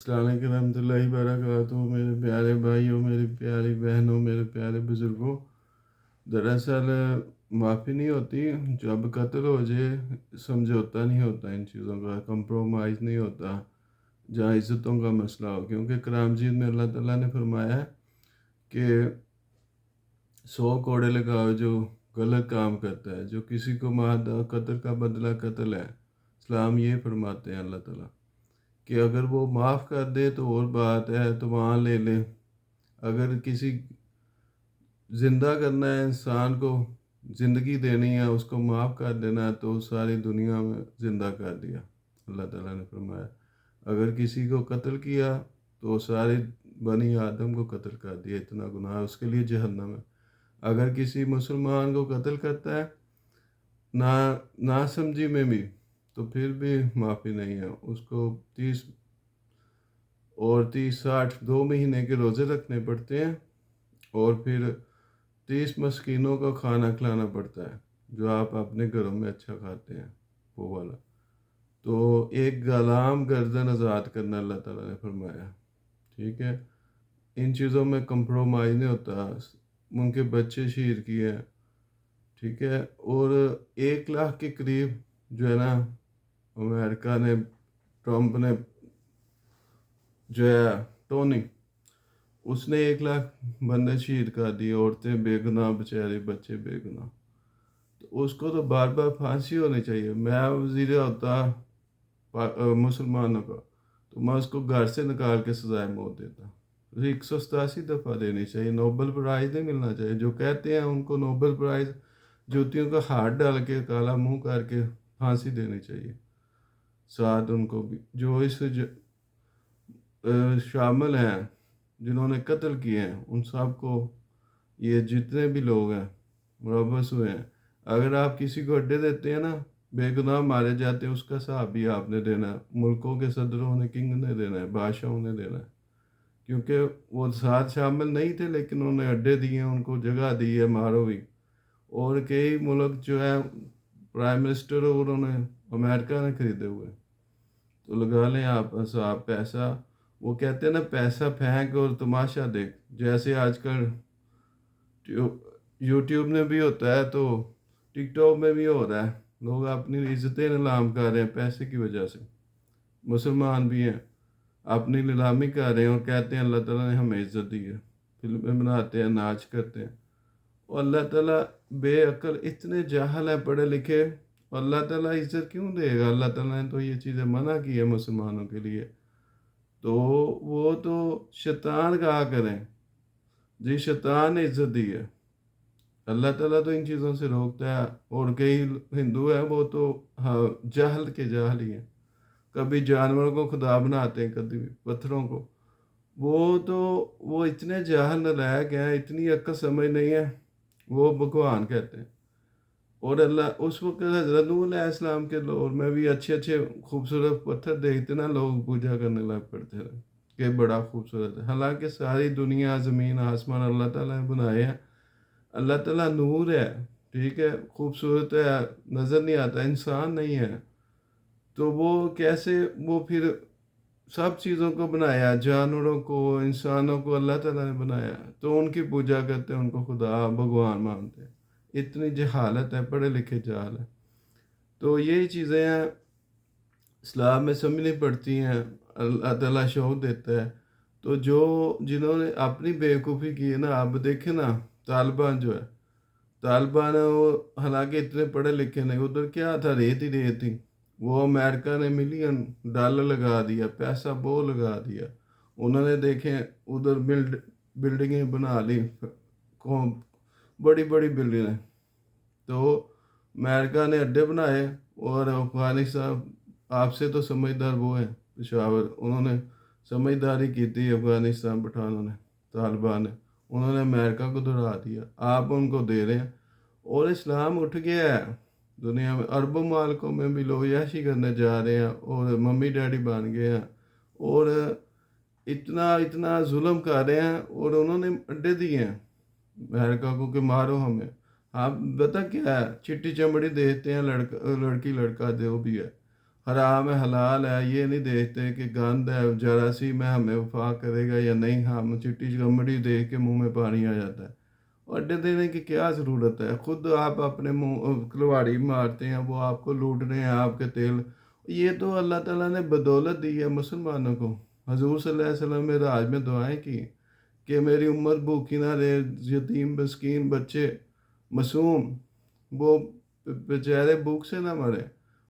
السلام علیکم ورحمۃ اللہ وبرکاتہ، میرے پیارے بھائیوں، میری پیاری بہنوں، میرے پیارے بزرگوں۔ دراصل معافی نہیں ہوتی جب قتل ہو جائے، سمجھوتا نہیں ہوتا، ان چیزوں کا کمپرومائز نہیں ہوتا جہاں عزتوں کا مسئلہ ہو، کیونکہ قرآن مجید میں اللہ تعالیٰ نے فرمایا ہے کہ 100 کوڑے لگاؤ جو غلط کام کرتا ہے، جو کسی کو مار دو، قتل کا بدلہ قتل ہے۔ اسلام یہ فرماتے ہیں اللہ تعالیٰ کہ اگر وہ معاف کر دے تو اور بات ہے، تو وہاں لے لے۔ اگر کسی زندہ کرنا ہے، انسان کو زندگی دینی ہے، اس کو معاف کر دینا ہے، تو ساری دنیا میں زندہ کر دیا۔ اللہ تعالیٰ نے فرمایا اگر کسی کو قتل کیا تو سارے بنی آدم کو قتل کر دیا، اتنا گناہ اس کے لیے جہنم ہے۔ اگر کسی مسلمان کو قتل کرتا ہے نہ سمجھی میں بھی، تو پھر بھی معافی نہیں ہے، اس کو 30 2 مہینے کے روزے رکھنے پڑتے ہیں، اور پھر 30 مسکینوں کا کھانا کھلانا پڑتا ہے، جو آپ اپنے گھروں میں اچھا کھاتے ہیں وہ والا۔ تو ایک غلام گردن آزاد کرنا اللہ تعالیٰ نے فرمایا، ٹھیک ہے۔ ان چیزوں میں کمپرومائز نہیں ہوتا۔ ان کے بچے شہید کیے ہیں، ٹھیک ہے، اور 1 لاکھ کے قریب جو ہے نا، امریکہ نے، ٹرمپ نے، جو ہے ٹونی، اس نے 1 لاکھ بندے شہید کر دیے، عورتیں بے گناہ، بیچارے بچے بے گناہ۔ تو اس کو تو بار بار پھانسی ہونی چاہیے۔ میں وزیر ہوتا مسلمانوں کا، تو میں اس کو گھر سے نکال کے سزائے موت دیتا۔ 187 دفعہ دینی چاہیے، نوبل پرائز نہیں ملنا چاہیے۔ جو کہتے ہیں ان کو نوبل پرائز، جوتیوں کا ہاتھ ڈال کے کالا منہ کر کے پھانسی دینی چاہیے۔ ساتھ ان کو بھی جو اس شامل ہیں، جنہوں نے قتل کیے ہیں، ان سب کو، یہ جتنے بھی لوگ ہیں ملوث ہوئے ہیں، اگر آپ کسی کو اڈے دیتے ہیں نا، بے گناہ مارے جاتے ہیں، اس کا حساب بھی آپ نے دینا ہے۔ ملکوں کے صدروں نے، کنگ نے دینا ہے، بادشاہوں نے دینا ہے، کیونکہ وہ ساتھ شامل نہیں تھے، لیکن انہوں نے اڈے دیے، ان کو جگہ دی ہے، مارو بھی۔ اور کئی ملک جو ہے، پرائم منسٹر انہوں نے امریکہ نے خریدے ہوئے، تو لگا لیں آپ حساب۔ پیسہ، وہ کہتے ہیں نا، پیسہ پھینک اور تماشا دیکھ، جیسے آج کل یوٹیوب میں بھی ہوتا ہے، تو ٹک ٹاک میں بھی ہو رہا ہے۔ لوگ اپنی عزتیں نیلام کر رہے ہیں پیسے کی وجہ سے۔ مسلمان بھی ہیں، اپنی نیلامی کر رہے ہیں اور کہتے ہیں اللہ تعالیٰ نے ہمیں عزت دی ہے، فلمیں بناتے ہیں، ناچ کرتے ہیں۔ اور اللہ تعالیٰ بے عقل، اتنے جاہل ہیں پڑھے لکھے، اور اللہ تعالیٰ عزت کیوں دے گا؟ اللہ تعالیٰ نے تو یہ چیزیں منع کی ہے مسلمانوں کے لیے۔ تو وہ تو شیطان کہا کریں، جی شیطان نے عزت دی ہے۔ اللہ تعالیٰ تو ان چیزوں سے روکتا ہے۔ اور کئی ہندو ہیں، وہ تو جہل کے جاہل ہی ہیں، کبھی جانوروں کو خدا بناتے ہیں، کبھی پتھروں کو۔ وہ اتنے جاہل نالائق ہیں، اتنی عقل سمجھ نہیں ہے، وہ بھگوان کہتے ہیں۔ اور اللہ اس وقت حضرت نوح علیہ السلام کے دور میں بھی اچھے اچھے خوبصورت پتھر دیکھتے نا، لوگ پوجا کرنے لگ پڑتے تھے کہ بڑا خوبصورت ہے۔ حالانکہ ساری دنیا، زمین آسمان اللہ تعالیٰ نے بنائے ہیں۔ اللہ تعالیٰ نور ہے، ٹھیک ہے، خوبصورت ہے، نظر نہیں آتا، انسان نہیں ہے، تو وہ کیسے، وہ پھر سب چیزوں کو بنایا، جانوروں کو، انسانوں کو اللہ تعالیٰ نے بنایا، تو ان کی پوجا کرتے ہیں، ان کو خدا بھگوان مانتے ہیں۔ اتنی جہالت ہے، پڑھے لکھے جہال ہے۔ تو یہی چیزیں ہیں، اسلام میں سمجھنی پڑتی ہیں، اللہ تعالیٰ شوق دیتا ہے۔ تو جنہوں نے اپنی بیوقوفی کی ہے نا، اب دیکھیں نا، طالبان جو ہے، طالبان وہ حالانکہ اتنے پڑھے لکھے نہیں، ادھر کیا تھا، ریت ہی ریت تھی۔ وہ امریکہ نے $1 ملین لگا دیا، پیسہ بہت لگا دیا۔ انہوں نے دیکھیں ادھر بلڈنگیں بنا لی، بڑی بڑی بلڈنگیں۔ تو امریکہ نے اڈے بنائے، اور افغانستان، آپ سے تو سمجھدار وہ ہیں پشاور، انہوں نے سمجھداری کی تھی، افغانستان پٹھانوں نے، طالبان نے، انہوں نے امریکہ کو دہرا دیا، آپ ان کو دے رہے ہیں۔ اور اسلام اٹھ گیا ہے دنیا میں، عرب ممالکوں میں بھی لوگ عیاشی کرنے جا رہے ہیں، اور ممی ڈیڈی بن گئے ہیں، اور اتنا ظلم کر رہے ہیں، اور انہوں نے اڈے دیے ہیں امریکہ کو کہ مارو ہمیں۔ آپ بتا کیا ہے، چٹی چمڑی دیتے ہیں، لڑکی لڑکا جو بھی ہے، حرام ہے حلال ہے یہ نہیں دیکھتے کہ گند ہے جراثیم ہے ہمیں وفا کرے گا یا نہیں، ہم چٹی چگمڑی دیکھ کے منہ میں پانی آ جاتا ہے۔ اور اڈے دینے کی کیا ضرورت ہے؟ خود آپ اپنے منہ کلواڑی مارتے ہیں، وہ آپ کو لوٹ رہے ہیں آپ کے تیل۔ یہ تو اللہ تعالیٰ نے بدولت دی ہے مسلمانوں کو۔ حضور صلی اللہ علیہ وسلم میں راج میں دعائیں کی کہ میری امت بھوکی نہ رہے، یتیم مسکین بچے معصوم وہ بیچارے بھوک سے نہ مرے۔